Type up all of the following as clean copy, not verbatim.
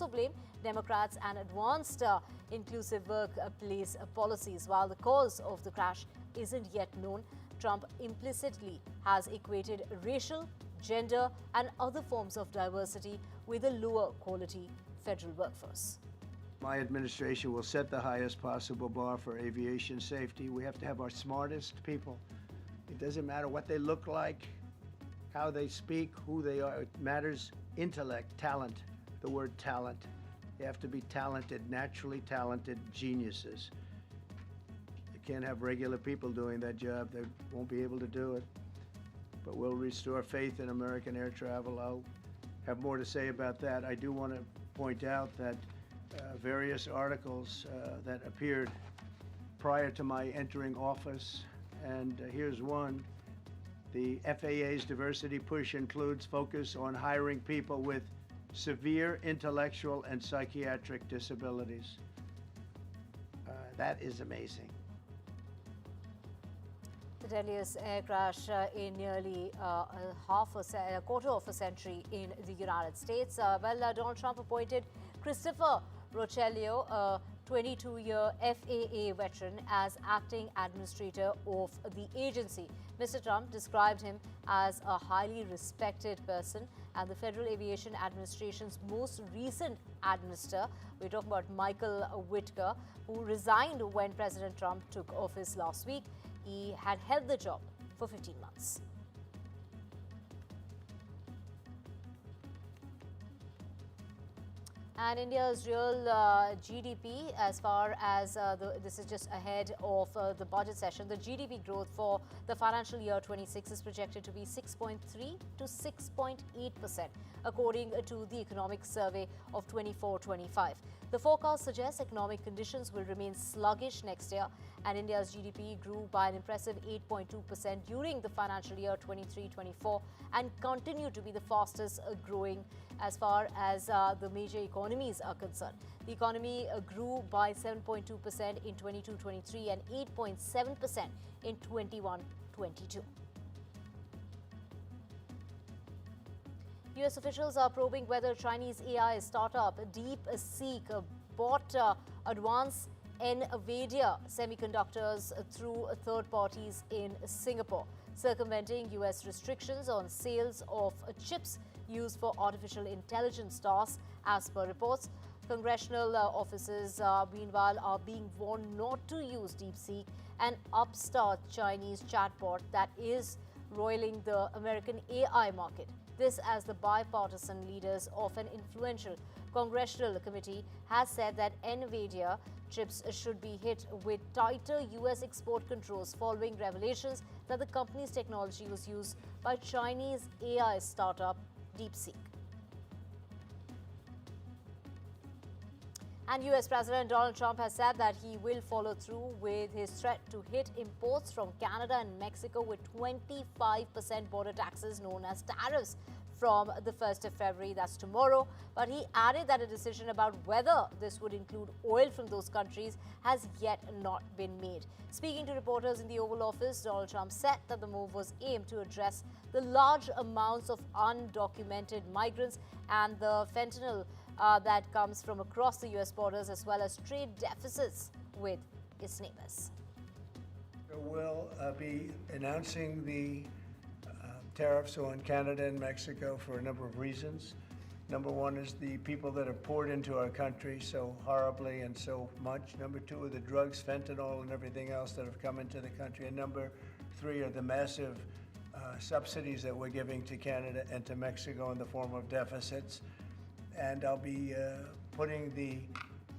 also blamed Democrats and advanced inclusive workplace policies. While the cause of the crash isn't yet known, Trump implicitly has equated racial, gender and other forms of diversity with a lower quality federal workforce. My administration will set the highest possible bar for aviation safety. We have to have our smartest people. It doesn't matter what they look like, how they speak, who they are. It matters intellect, talent, the word talent. You have to be talented, naturally talented geniuses. You can't have regular people doing that job. They won't be able to do it. But we'll restore faith in American air travel. I'll have more to say about that. I do want to point out that various articles that appeared prior to my entering office, and here's one. The FAA's diversity push includes focus on hiring people with severe intellectual and psychiatric disabilities. That is amazing. The deadliest air crash in nearly a quarter of a century in the United States. Donald Trump appointed Christopher Roccellio, a 22-year FAA veteran, as acting administrator of the agency. Mr. Trump described him as a highly respected person and the Federal Aviation Administration's most recent administrator. We're talking about Michael Whitaker, who resigned when President Trump took office last week. He had held the job for 15 months. And India's real GDP, as far as this is just ahead of the budget session, the GDP growth for the financial year 26 is projected to be 6.3 to 6.8%, according to the economic survey of 24-25. The forecast suggests economic conditions will remain sluggish next year, and India's GDP grew by an impressive 8.2% during the financial year 23-24 and continued to be the fastest growing as far as the major economies are concerned. The economy grew by 7.2% in 22-23 and 8.7% in 21-22. US officials are probing whether Chinese AI startup DeepSeek bought advanced NVIDIA semiconductors through third parties in Singapore, circumventing US restrictions on sales of chips used for artificial intelligence tasks. As per reports, congressional offices, meanwhile, are being warned not to use DeepSeek, an upstart Chinese chatbot that is roiling the American AI market. This as the bipartisan leaders of an influential congressional committee has said that NVIDIA chips should be hit with tighter US export controls following revelations that the company's technology was used by Chinese AI startup DeepSeek. And US President Donald Trump has said that he will follow through with his threat to hit imports from Canada and Mexico with 25% border taxes known as tariffs from the 1st of February, that's tomorrow. But he added that a decision about whether this would include oil from those countries has yet not been made. Speaking to reporters in the Oval Office, Donald Trump said that the move was aimed to address the large amounts of undocumented migrants and the fentanyl that comes from across the US borders, as well as trade deficits with its neighbors. We'll be announcing the tariffs on Canada and Mexico for a number of reasons. Number one is the people that have poured into our country so horribly and so much. Number two are the drugs, fentanyl, and everything else that have come into the country. And number three are the massive subsidies that we're giving to Canada and to Mexico in the form of deficits. And I'll be putting the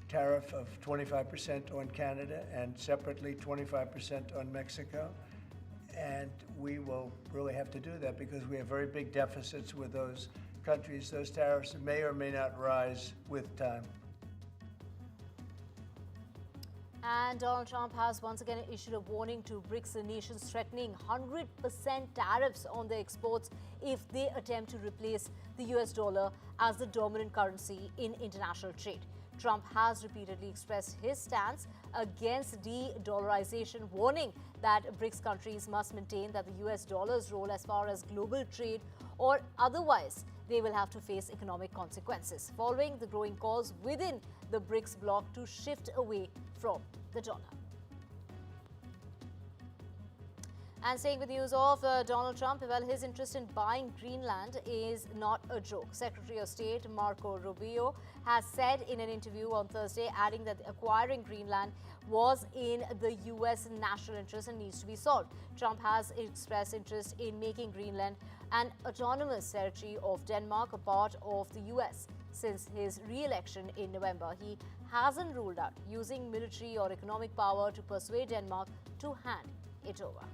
tariff of 25% on Canada and separately 25% on Mexico. And we will really have to do that because we have very big deficits with those countries. Those tariffs may or may not rise with time. And Donald Trump has once again issued a warning to BRICS nations, threatening 100% tariffs on their exports if they attempt to replace the US dollar as the dominant currency in international trade. Trump has repeatedly expressed his stance against de-dollarization, warning that BRICS countries must maintain that the US dollar's role as far as global trade or otherwise they will have to face economic consequences, following the growing calls within the BRICS bloc to shift away from the dollar. And staying with news of Donald Trump, well, his interest in buying Greenland is not a joke. Secretary of State Marco Rubio has said in an interview on Thursday, adding that acquiring Greenland was in the U.S. national interest and needs to be solved. Trump has expressed interest in making Greenland an autonomous territory of Denmark, a part of the U.S. Since his re-election in November, he hasn't ruled out using military or economic power to persuade Denmark to hand it over.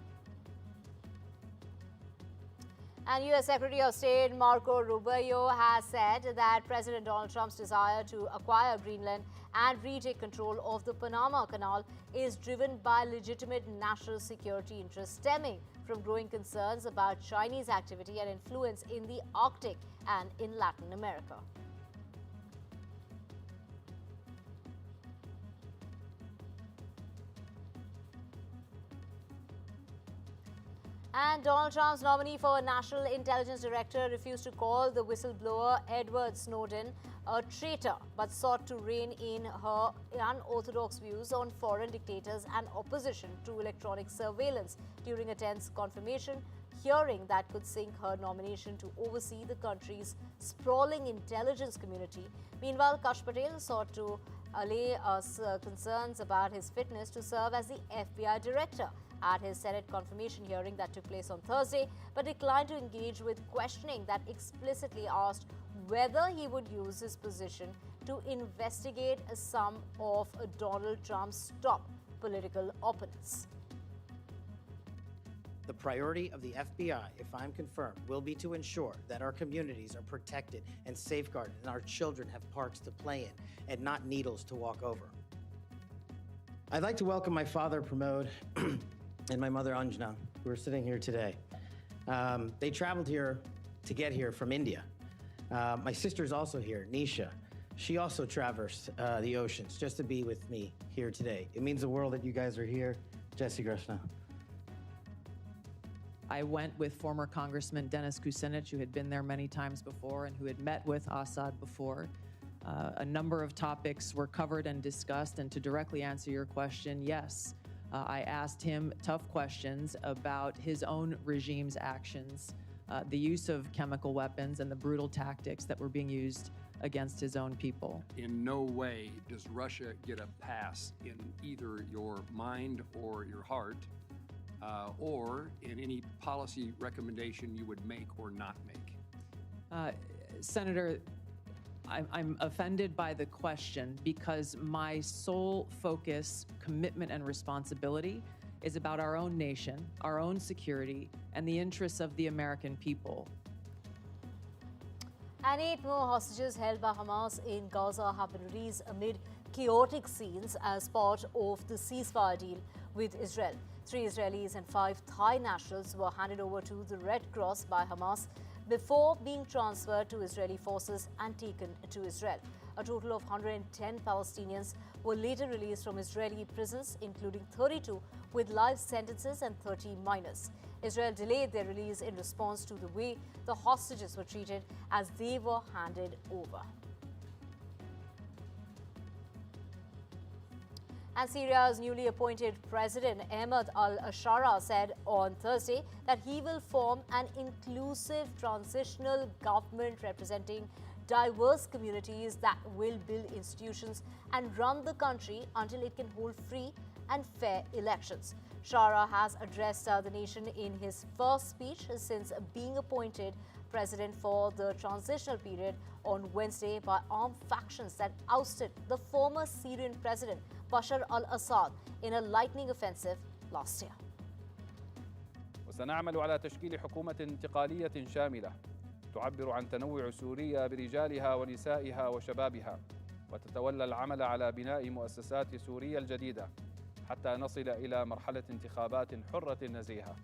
And U.S. Secretary of State Marco Rubio has said that President Donald Trump's desire to acquire Greenland and retake control of the Panama Canal is driven by legitimate national security interests stemming from growing concerns about Chinese activity and influence in the Arctic and in Latin America. And Donald Trump's nominee for National Intelligence Director refused to call the whistleblower Edward Snowden a traitor, but sought to rein in her unorthodox views on foreign dictators and opposition to electronic surveillance during a tense confirmation hearing that could sink her nomination to oversee the country's sprawling intelligence community. Meanwhile, Kash Patel sought to allay concerns about his fitness to serve as the FBI director at his Senate confirmation hearing that took place on Thursday, but declined to engage with questioning that explicitly asked whether he would use his position to investigate some of Donald Trump's top political opponents. The priority of the FBI, if I'm confirmed, will be to ensure that our communities are protected and safeguarded and our children have parks to play in and not needles to walk over. I'd like to welcome my father, Pramod, and my mother, Anjana, who are sitting here today. They traveled here to get here from India. My sister's also here, Nisha. She also traversed the oceans just to be with me here today. It means the world that you guys are here. Jesse Grishna. I went with former Congressman Dennis Kucinich, who had been there many times before and who had met with Assad before. A number of topics were covered and discussed, and to directly answer your question, yes, I asked him tough questions about his own regime's actions, the use of chemical weapons and the brutal tactics that were being used against his own people. In no way does Russia get a pass in either your mind or your heart, or in any policy recommendation you would make or not make. Senator, I'm offended by the question because my sole focus, commitment, and responsibility is about our own nation, our own security, and the interests of the American people. And 8 more hostages held by Hamas in Gaza have been released amid chaotic scenes as part of the ceasefire deal with Israel. 3 Israelis and 5 Thai nationals were handed over to the Red Cross by Hamas before being transferred to Israeli forces and taken to Israel. A total of 110 Palestinians were later released from Israeli prisons, including 32 with life sentences and 30 minors. Israel delayed their release in response to the way the hostages were treated as they were handed over. And Syria's newly appointed president, Ahmed al-Shara, said on Thursday that he will form an inclusive transitional government representing diverse communities that will build institutions and run the country until it can hold free and fair elections. Shara has addressed the nation in his first speech since being appointed president for the transitional period on Wednesday by armed factions that ousted the former Syrian president Bashar al-Assad in a lightning offensive last year. وسنعمل على تشكيل حكومة انتقالية شاملة تعبر عن تنوع سوريا برجالها ونسائها وشبابها وتتولى العمل على بناء مؤسسات سوريا الجديدة حتى نصل إلى مرحلة انتخابات حرة نزيهة.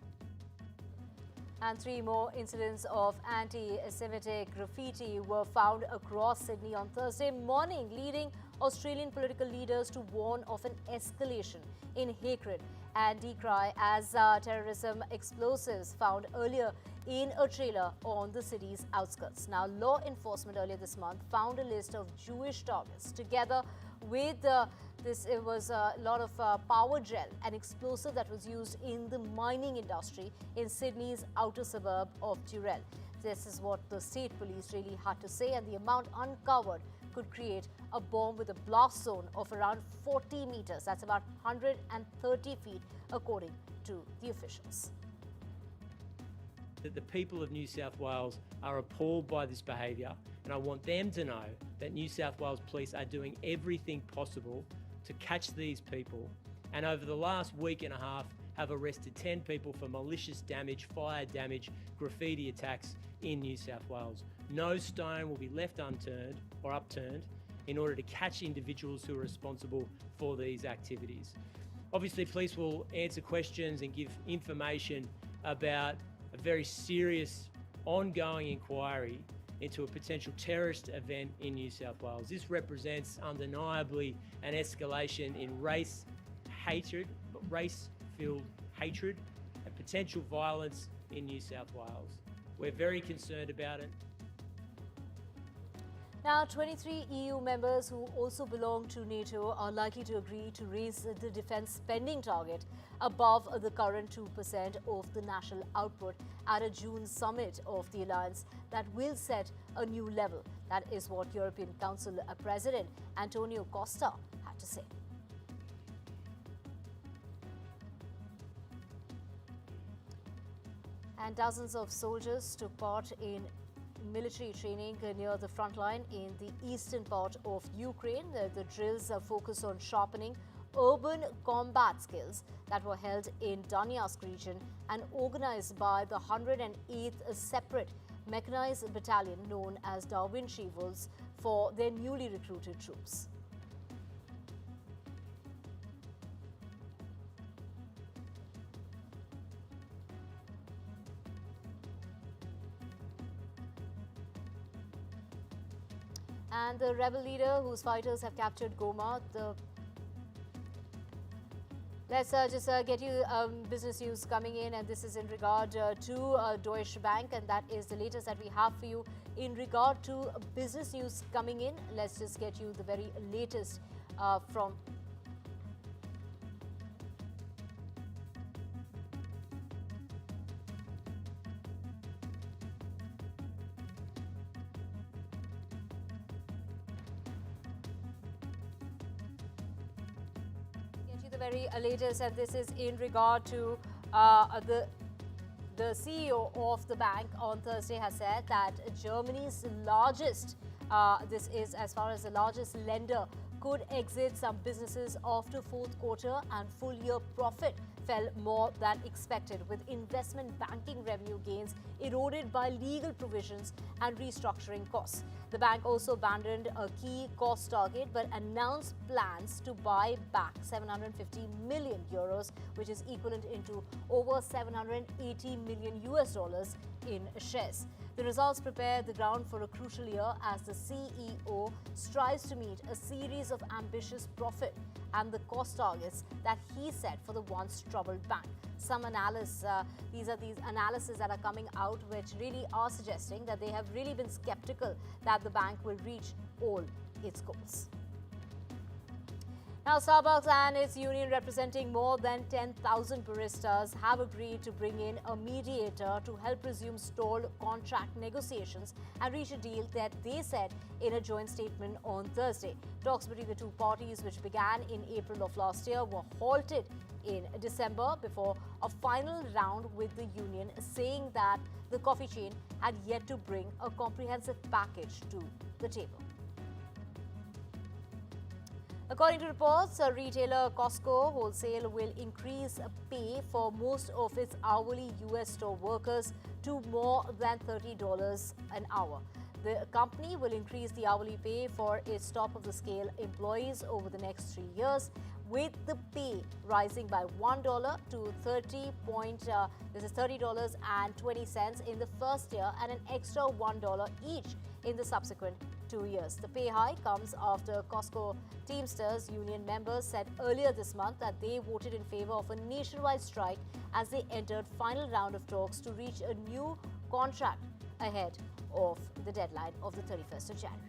And 3 more incidents of anti-Semitic graffiti were found across Sydney on Thursday morning, leading Australian political leaders to warn of an escalation in hatred and decry as terrorism explosives found earlier in a trailer on the city's outskirts. Now, law enforcement earlier this month found a list of Jewish targets together with it was a lot of power gel, an explosive that was used in the mining industry in Sydney's outer suburb of Durrell. This is what the state police really had to say, and the amount uncovered could create a bomb with a blast zone of around 40 meters. That's about 130 feet, according to the officials. That the people of New South Wales are appalled by this behaviour, and I want them to know that New South Wales Police are doing everything possible to catch these people, and over the last week and a half have arrested 10 people for malicious damage, fire damage, graffiti attacks in New South Wales. No stone will be left unturned or upturned in order to catch individuals who are responsible for these activities. Obviously, police will answer questions and give information about a very serious ongoing inquiry into a potential terrorist event in New South Wales. This represents undeniably an escalation in race-filled hatred and potential violence in New South Wales. We're very concerned about it. Now, 23 EU members who also belong to NATO are likely to agree to raise the defence spending target above the current 2% of the national output at a June summit of the alliance that will set a new level. That is what European Council President Antonio Costa had to say. And dozens of soldiers took part in military training near the front line in the eastern part of Ukraine. The drills focus on sharpening urban combat skills that were held in Donetsk region and organized by the 108th Separate Mechanized Battalion known as Da Vinci Wolves for their newly recruited troops. And the rebel leader whose fighters have captured Goma, let's just get you business news coming in, and this is in regard to Deutsche Bank, and that is the latest that we have for you in regard to business news coming in. Let's just get you the very latest from very latest, and this is in regard to the CEO of the bank on Thursday has said that Germany's largest, this is as far as the largest lender, could exit some businesses after fourth quarter and full year profit fell more than expected, with investment banking revenue gains eroded by legal provisions and restructuring costs. The bank also abandoned a key cost target but announced plans to buy back 750 million euros, which is equivalent into over 780 million US dollars in shares. The results prepare the ground for a crucial year as the CEO strives to meet a series of ambitious profit and the cost targets that he set for the once troubled bank. Some analysts, these analyses that are coming out which really are suggesting that they have really been skeptical that the bank will reach all its goals. Now, Starbucks and its union representing more than 10,000 baristas have agreed to bring in a mediator to help resume stalled contract negotiations and reach a deal that they said in a joint statement on Thursday. Talks between the two parties, which began in April of last year, were halted in December before a final round with the union saying that the coffee chain had yet to bring a comprehensive package to the table. According to reports, retailer Costco Wholesale will increase pay for most of its hourly US store workers to more than $30 an hour. The company will increase the hourly pay for its top-of-the-scale employees over the next 3 years, with the pay rising by $1 to $30.20 in the first year and an extra $1 each in the subsequent 2 years. The pay hike comes after Costco Teamsters union members said earlier this month that they voted in favor of a nationwide strike as they entered final round of talks to reach a new contract ahead of the deadline of the 31st of January.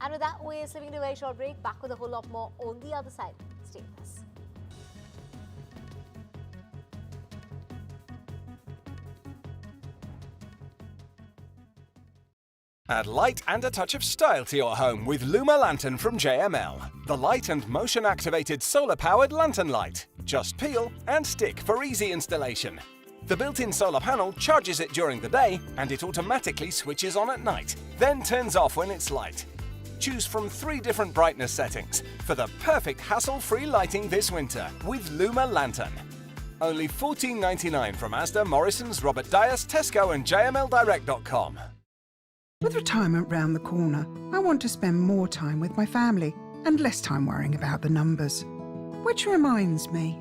And with that, we're slipping to a very short break. Back with a whole lot more on the other side. Stay with us. Add light and a touch of style to your home with Luma Lantern from JML. The light and motion-activated solar-powered lantern light. Just peel and stick for easy installation. The built-in solar panel charges it during the day and it automatically switches on at night, then turns off when it's light. Choose from 3 different brightness settings for the perfect hassle-free lighting this winter with Luma Lantern. Only $14.99 from Asda, Morrison's, Robert Dyas, Tesco and JMLdirect.com. With retirement round the corner, I want to spend more time with my family and less time worrying about the numbers. Which reminds me.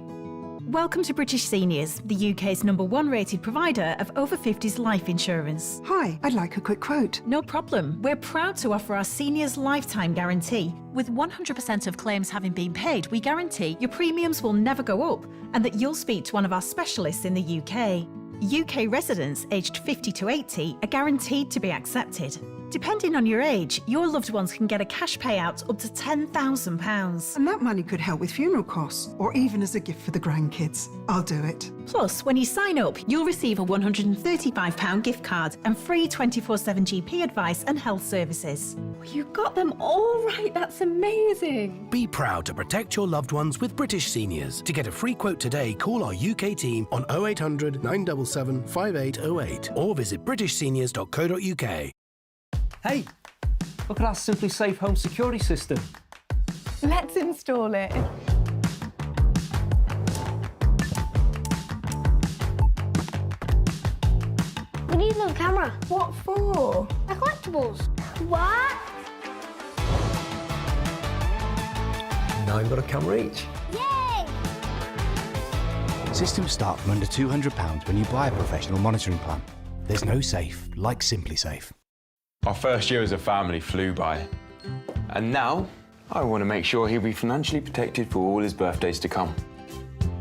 Welcome to British Seniors, the UK's #1 rated provider of over 50s life insurance. Hi, I'd like a quick quote. No problem. We're proud to offer our seniors lifetime guarantee. With 100% of claims having been paid, we guarantee your premiums will never go up and that you'll speak to one of our specialists in the UK. UK residents aged 50 to 80 are guaranteed to be accepted. Depending on your age, your loved ones can get a cash payout up to £10,000. And that money could help with funeral costs or even as a gift for the grandkids. I'll do it. Plus, when you sign up, you'll receive a £135 gift card and free 24/7 GP advice and health services. You got them all right. That's amazing. Be proud to protect your loved ones with British Seniors. To get a free quote today, call our UK team on 0800 977 5808 or visit britishseniors.co.uk. Hey, look at our Simply Safe home security system. Let's install it. We need another camera. What for? The collectibles. What? Now we've got a camera each. Yay! Systems start from under £200 when you buy a professional monitoring plan. There's no safe like Simply Safe. Our first year as a family flew by. And now, I want to make sure he'll be financially protected for all his birthdays to come.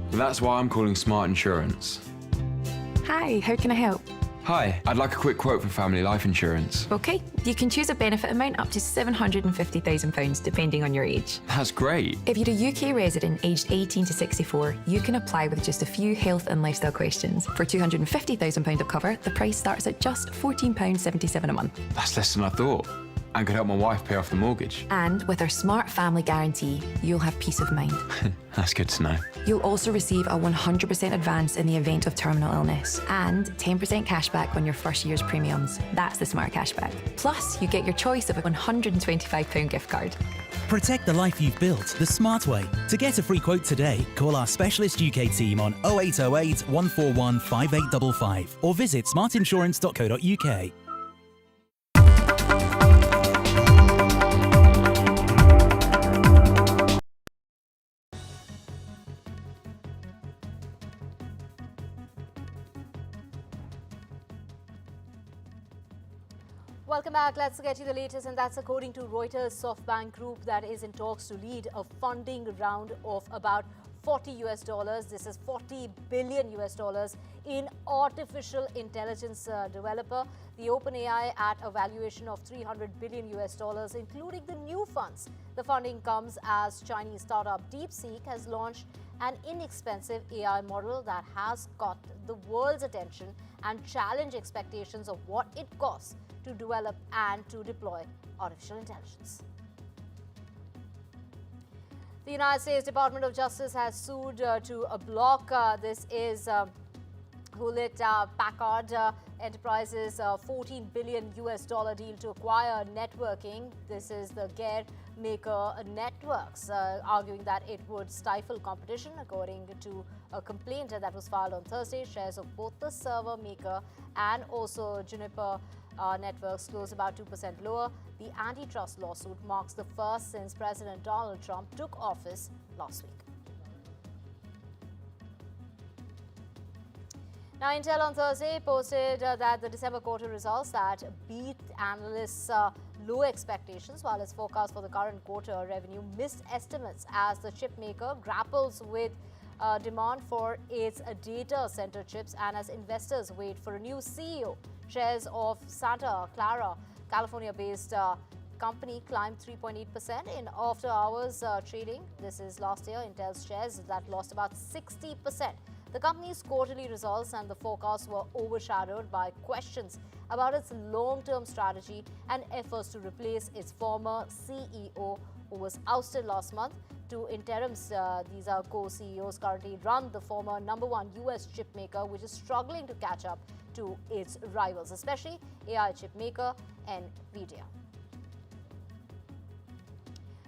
That's why I'm calling Smart Insurance. Hi, how can I help? Hi, I'd like a quick quote for family life insurance. OK, you can choose a benefit amount up to £750,000 depending on your age. That's great. If you're a UK resident aged 18 to 64, you can apply with just a few health and lifestyle questions. For £250,000 of cover, the price starts at just £14.77 a month. That's less than I thought. And could help my wife pay off the mortgage. And with our Smart Family Guarantee, you'll have peace of mind. That's good to know. You'll also receive a 100% advance in the event of terminal illness and 10% cashback on your first year's premiums. That's the Smart Cashback. Plus, you get your choice of a £125 gift card. Protect the life you've built the smart way. To get a free quote today, call our specialist UK team on 0808 141 5855 or visit smartinsurance.co.uk. Welcome back. Let's get you the latest, and that's according to Reuters. SoftBank Group that is in talks to lead a funding round of about $40. This is $40 billion in artificial intelligence developer. The OpenAI at a valuation of $300 billion, including the new funds. The funding comes as Chinese startup DeepSeek has launched an inexpensive AI model that has got the world's attention and challenged expectations of what it costs to develop and to deploy artificial intelligence. The United States Department of Justice has sued to block this is Hewlett-Packard Enterprises $14 billion deal to acquire networking. This is the Gear Maker Networks, arguing that it would stifle competition. According to a complaint that was filed on Thursday, shares of both the server maker and also Juniper Networks closed about 2% lower. The antitrust lawsuit marks the first since President Donald Trump took office last week. Now, Intel on Thursday posted that the December quarter results that beat analysts' low expectations, while its forecast for the current quarter revenue missed estimates as the chip maker grapples with demand for its data center chips and as investors wait for a new CEO. Shares of Santa Clara, California-based company climbed 3.8% in after-hours trading. This is last year. Intel's shares that lost about 60%. The company's quarterly results and the forecasts were overshadowed by questions about its long-term strategy and efforts to replace its former CEO, who was ousted last month. Two interims, these are co-CEOs, currently run the former #1 US chip maker, which is struggling to catch up to its rivals, especially AI chip maker NVIDIA.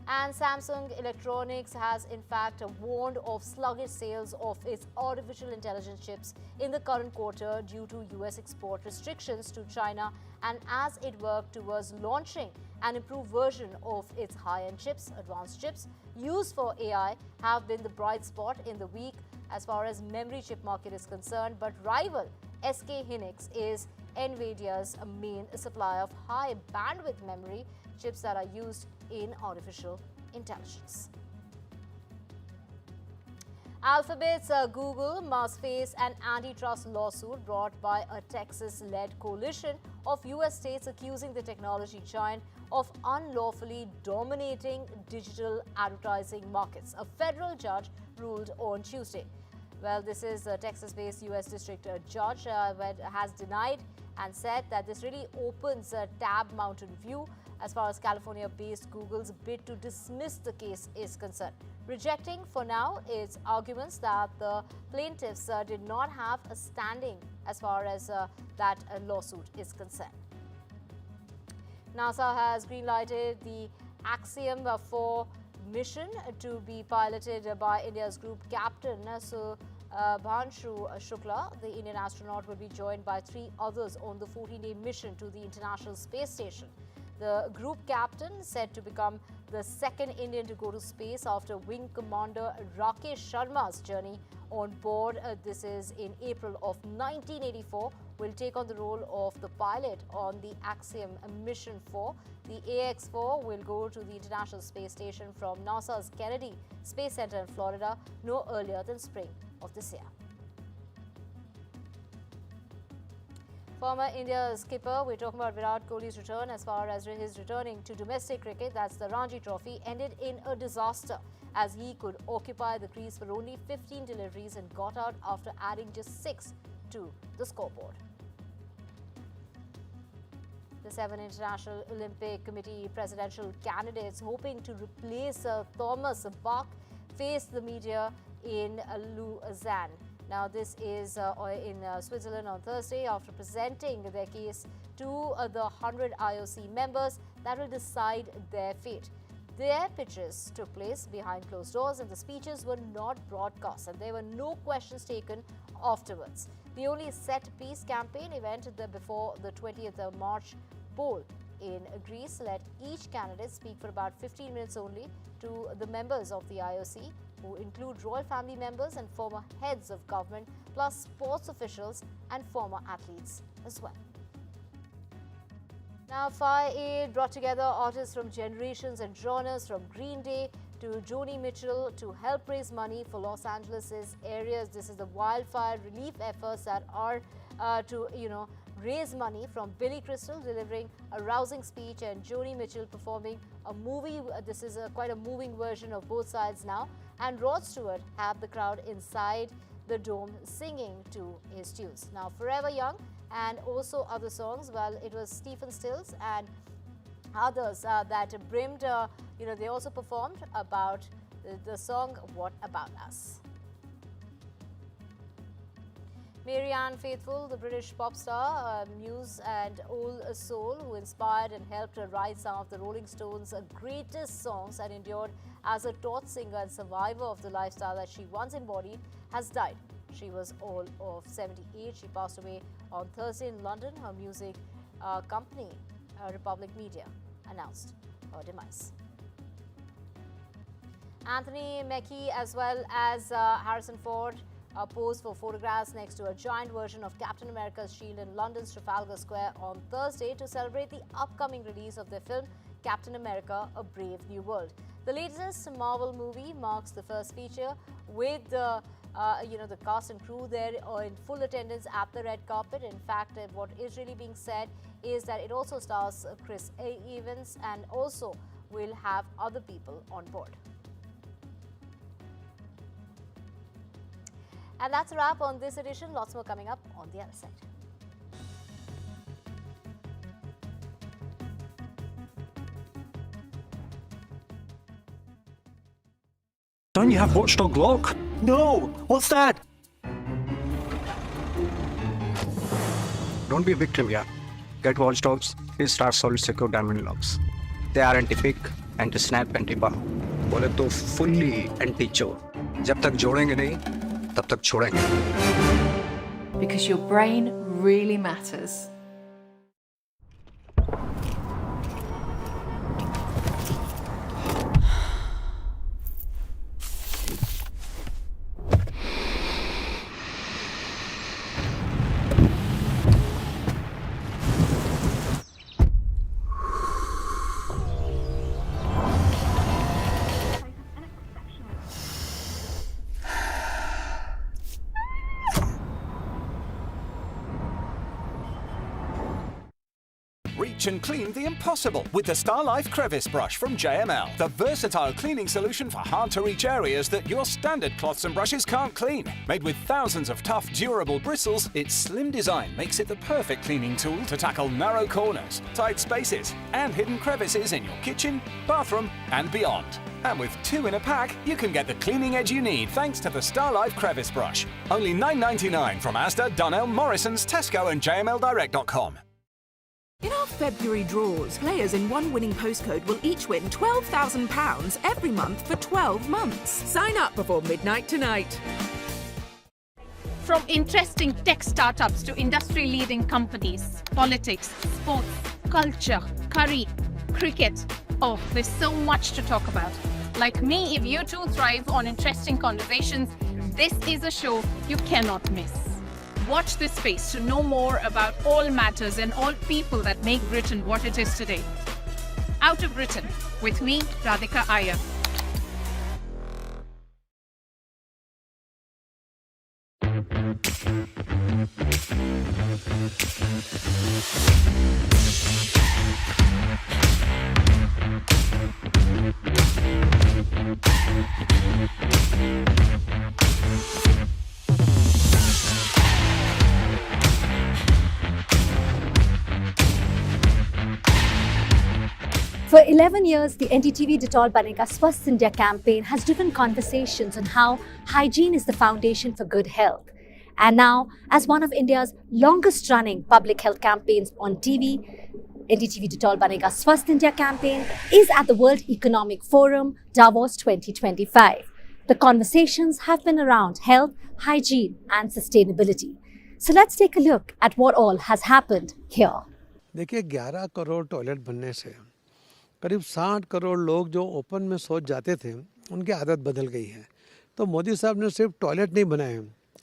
And Samsung Electronics has in fact warned of sluggish sales of its artificial intelligence chips in the current quarter due to US export restrictions to China, and as it worked towards launching an improved version of its high-end chips. Advanced chips used for AI have been the bright spot in the week as far as memory chip market is concerned, but rival SK Hynix is NVIDIA's main supplier of high bandwidth memory chips that are used in artificial intelligence. Alphabet's Google must face an antitrust lawsuit brought by a Texas-led coalition of US states accusing the technology giant of unlawfully dominating digital advertising markets. A federal judge ruled on Tuesday. Well, this is a Texas-based US district judge has denied and said that this really opens a Tab Mountain view as far as California-based Google's bid to dismiss the case is concerned, rejecting for now its arguments that the plaintiffs did not have a standing as far as that lawsuit is concerned. NASA has greenlighted the Axiom 4 mission to be piloted by India's group captain Bhanshu Shukla. The Indian astronaut will be joined by 3 others on the 14-day mission to the International Space Station. The group captain, said to become the second Indian to go to space after Wing Commander Rakesh Sharma's journey on board, this is in April of 1984, will take on the role of the pilot on the Axiom Mission 4. The AX-4 will go to the International Space Station from NASA's Kennedy Space Center in Florida no earlier than spring of this year. Former India skipper, we're talking about Virat Kohli's return as far as his returning to domestic cricket, that's the Ranji Trophy, ended in a disaster as he could occupy the crease for only 15 deliveries and got out after adding just 6 to the scoreboard. The 7 International Olympic Committee presidential candidates hoping to replace Thomas Bach faced the media in Lausanne. Now, this is in Switzerland on Thursday after presenting their case to the 100 IOC members that will decide their fate. Their pitches took place behind closed doors and the speeches were not broadcast and there were no questions taken afterwards. The only set-piece campaign event before the 20th of March poll in Greece let each candidate speak for about 15 minutes only to the members of the IOC, who include royal family members and former heads of government, plus sports officials and former athletes as well. Now, Fire Aid brought together artists from generations and genres, from Green Day to Joni Mitchell, to help raise money for Los Angeles' areas. This is the wildfire relief efforts that are to raise money, from Billy Crystal delivering a rousing speech and Joni Mitchell performing a movie. This is quite a moving version of both sides now. And Rod Stewart had the crowd inside the dome singing to his tunes. Now, Forever Young and also other songs, well, it was Stephen Stills and others that brimmed, they also performed about the song What About Us. Marianne Faithfull, the British pop star, muse and old soul, who inspired and helped write some of the Rolling Stones' greatest songs and endured as a taut singer and survivor of the lifestyle that she once embodied, has died. She was all of 78. She passed away on Thursday in London. Her music company, Republic Media, announced her demise. Anthony Mackie as well as Harrison Ford posed for photographs next to a giant version of Captain America's shield in London's Trafalgar Square on Thursday to celebrate the upcoming release of their film Captain America: A Brave New World. The latest Marvel movie marks the first feature with the the cast and crew there in full attendance at the red carpet. In fact, what is really being said is that it also stars Chris Evans and also will have other people on board. And that's a wrap on this edition. Lots more coming up on the other side. Don't you have watchdog lock? No! What's that? Don't be a victim here. Get watchdogs, 3-star solid secure diamond locks. They are anti-pick, anti-snap, anti-bar. बोले तो fully anti-chore. जब तक जोड़ेंगे नहीं, तब तक छोड़ेंगे. Because your brain really matters. Reach and clean the impossible with the Starlife Crevice Brush from JML. The versatile cleaning solution for hard-to-reach areas that your standard cloths and brushes can't clean. Made with thousands of tough, durable bristles, its slim design makes it the perfect cleaning tool to tackle narrow corners, tight spaces, and hidden crevices in your kitchen, bathroom, and beyond. And with 2 in a pack, you can get the cleaning edge you need thanks to the Starlife Crevice Brush. Only £9.99 from Asda, Dunelm, Morrison's, Tesco, and JMLDirect.com. In our February draws, players in one winning postcode will each win £12,000 every month for 12 months. Sign up before midnight tonight. From interesting tech startups to industry-leading companies, politics, sports, culture, curry, cricket. Oh, there's so much to talk about. Like me, if you too thrive on interesting conversations, this is a show you cannot miss. Watch this space to know more about all matters and all people that make Britain what it is today. Out of Britain, with me, Radhika Iyer. For 11 years, the NDTV Detol Banega Swasth India campaign has driven conversations on how hygiene is the foundation for good health. And now, as one of India's longest running public health campaigns on TV, NDTV Detol Banega Swasth India campaign is at the World Economic Forum, Davos 2025. The conversations have been around health, hygiene and sustainability. So let's take a look at what all has happened here. देखिए 11 crore toilet बनने से करीब 60 करोड़ लोग जो open में शौच जाते थे उनकी आदत बदल गई है। तो मोदी साहब ने सिर्फ टॉयलेट नहीं बनाए,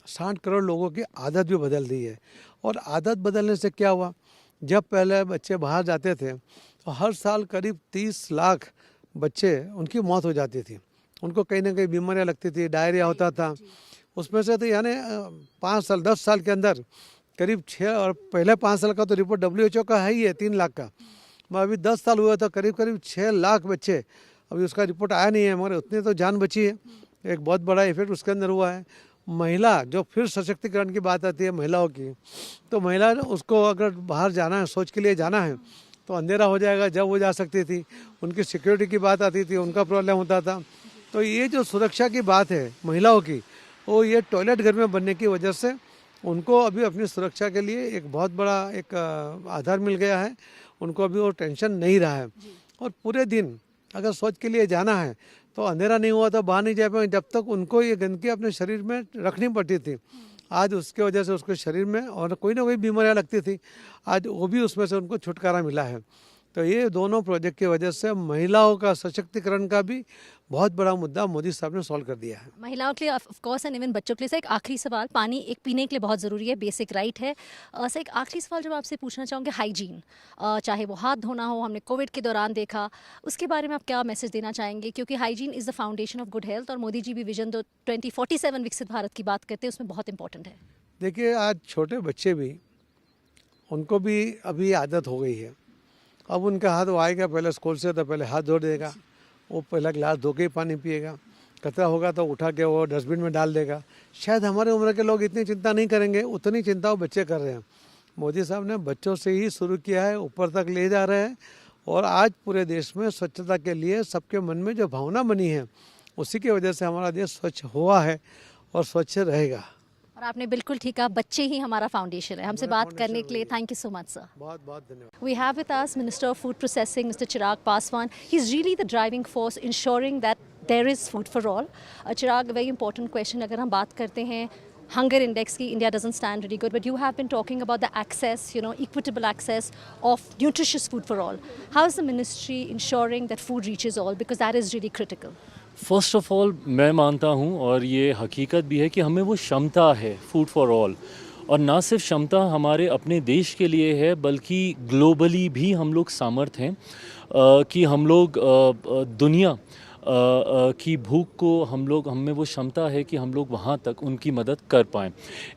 60 करोड़ लोगों की आदत भी बदल दी है। और आदत बदलने से क्या हुआ, जब पहले बच्चे बाहर जाते थे तो हर साल करीब 30 लाख बच्चे उनकी मौत हो जाती थी, उनको कहीं ना कहीं बीमारियां लगती थी, डायरिया होता था। उसमें से तो यानी 5 साल 10 साल के अंदर करीब 6 और पहले 5 साल का तो रिपोर्ट WHO का है ही है 3 लाख का, मगर अभी 10 साल हुआ था करीब 6 लाख बच्चे, अभी उसका रिपोर्ट आया नहीं है मगर उतनी तो जान बची है। एक बहुत बड़ा इफेक्ट उसके अंदर हुआ है। महिला जो फिर सशक्तिकरण की बात आती है महिलाओं की, तो महिला उसको अगर बाहर जाना है, शौच के लिए जाना है तो अंधेरा हो जाएगा, जब वो जा सकती थी, उनकी सिक्योरिटी की बात आती थी, उनका प्रॉब्लम होता था। तो ये जो सुरक्षा की बात है महिलाओं की, वो ये टॉयलेट घर में बनने की वजह से उनको अभी अपनी सुरक्षा के लिए एक बहुत बड़ा एक आधार मिल गया है, उनको अभी वो टेंशन नहीं रहा है। और पूरे दिन अगर शौच के लिए जाना है तो अंधेरा नहीं हुआ तो बाहर नहीं जा पाए, जब तक उनको ये गंदगी अपने शरीर में रखनी पड़ती थी। आज उसके वजह से उसके शरीर में और कोई ना कोई बीमारियां लगती थी, आज वो भी उसमें से उनको छुटकारा मिला है। तो ये दोनों प्रोजेक्ट की वजह से महिलाओं का सशक्तिकरण का भी बहुत बड़ा मुद्दा मोदी साहब ने सॉल्व कर दिया है। महिलाओं के लिए ऑफ कोर्स एंड इवन बच्चों के लिए। सर एक आखिरी सवाल, पानी एक पीने के लिए बहुत ज़रूरी है, बेसिक राइट है। सर एक आखिरी सवाल जो मैं आपसे पूछना चाहूँगी, हाइजीन, चाहे वो हाथ धोना हो, हमने कोविड के दौरान देखा, उसके बारे में आप क्या मैसेज देना चाहेंगे? क्योंकि hygiene is the foundation of good health और मोदी जी भी विजन 2047 विकसित भारत की बात करते हैं, उसमें बहुत इंपॉर्टेंट है। देखिए आज छोटे बच्चे भी, उनको भी अभी आदत हो गई है। अब उनका हाथ वो आएगा पहले स्कूल से तो पहले हाथ धो देगा, वो पहला गिलास धो के ही पानी पिएगा, कचरा होगा तो उठा के वो डस्टबिन में डाल देगा। शायद हमारे उम्र के लोग इतनी चिंता नहीं करेंगे, उतनी चिंता वो बच्चे कर रहे हैं। मोदी साहब ने बच्चों से ही शुरू किया है, ऊपर तक ले जा रहे हैं और आज पूरे देश में स्वच्छता के लिए सबके मन में जो भावना बनी है उसी की वजह से हमारा देश स्वच्छ हुआ है और स्वच्छ रहेगा। और आपने बिल्कुल ठीक कहा, बच्चे ही हमारा फाउंडेशन है। हमसे बात करने के लिए thank you so much sir. बहुत बहुत धन्यवाद। We have with us Minister of Food Processing, Mr. Chirag Paswan. He's really the driving force ensuring that there is food for all. Chirag, very important question. अगर हम बात करते हैं hunger index की, India doesn't stand really good, but you have been talking about the access, equitable access of nutritious food for all. How is the ministry ensuring that food reaches all? Because that is really critical. First of all मैं मानता हूँ और ये हकीकत भी है कि हमें वो क्षमता है फूड फॉर ऑल, और ना सिर्फ क्षमता हमारे अपने देश के लिए है बल्कि ग्लोबली भी हम लोग सामर्थ हैं कि हम लोग दुनिया की भूख को हम में वो क्षमता है कि हम लोग वहाँ तक उनकी मदद कर पाएँ।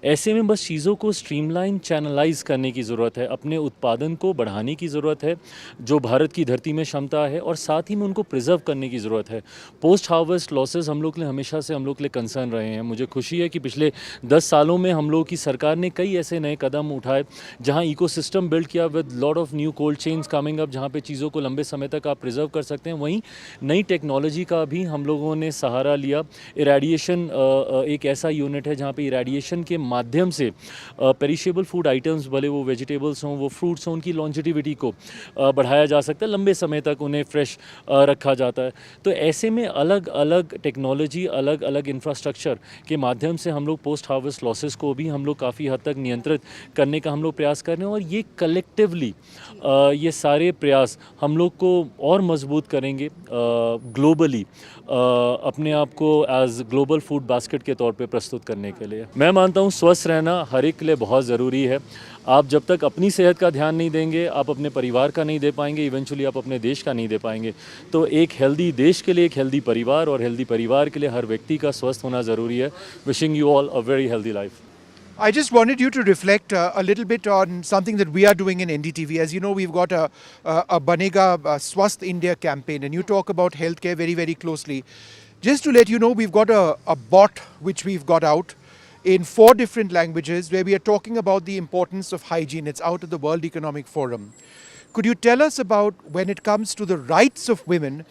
ऐसे में बस चीज़ों को स्ट्रीमलाइन चैनलाइज करने की ज़रूरत है, अपने उत्पादन को बढ़ाने की ज़रूरत है जो भारत की धरती में क्षमता है, और साथ ही में उनको प्रिजर्व करने की ज़रूरत है। पोस्ट हार्वेस्ट लॉसेस हम लोग के लिए हमेशा से हम लोग के लिए कंसर्न रहे हैं। मुझे खुशी है कि पिछले 10 सालों में हम लोग की सरकार ने कई ऐसे नए कदम उठाए जहाँ इकोसिस्टम बिल्ड किया with lot of new cold chains coming up, जहाँ पे चीज़ों को लंबे समय तक आप प्रिजर्व कर सकते हैं। वहीं नई टेक्नोलॉजी का भी हम लोगों ने सहारा लिया। इरेडिएशन एक ऐसा यूनिट है जहाँ पे इरेडिएशन के माध्यम से पेरिशेबल फूड आइटम्स, भले वो वेजिटेबल्स हों वो फ्रूट्स हों, उनकी लॉन्जिटिविटी को बढ़ाया जा सकता है, लंबे समय तक उन्हें फ्रेश रखा जाता है। तो ऐसे में अलग अलग टेक्नोलॉजी, अलग अलग इंफ्रास्ट्रक्चर के माध्यम से हम लोग पोस्ट हार्वेस्ट लॉसेस को भी हम लोग काफ़ी हद तक नियंत्रित करने का हम लोग प्रयास कर रहे हैं, और ये कलेक्टिवली ये सारे प्रयास हम लोग को और मजबूत करेंगे ग्लोबली अपने आप को एज ग्लोबल फूड बास्केट के तौर पे प्रस्तुत करने के लिए। मैं मानता हूँ स्वस्थ रहना हर एक के लिए बहुत ज़रूरी है। आप जब तक अपनी सेहत का ध्यान नहीं देंगे, आप अपने परिवार का नहीं दे पाएंगे, इवेंचुअली आप अपने देश का नहीं दे पाएंगे। तो एक हेल्दी देश के लिए एक हेल्दी परिवार, और हेल्दी परिवार के लिए हर व्यक्ति का स्वस्थ होना ज़रूरी है। Wishing you all a very healthy life. I just wanted you to reflect a little bit on something that we are doing in NDTV. As you know, we've got a Banega Swasth India campaign, and you talk about healthcare very, very closely. Just to let you know, we've got a bot which we've got out in 4 different languages where we are talking about the importance of hygiene. It's out of the World Economic Forum. Could you tell us about when it comes to the rights of women,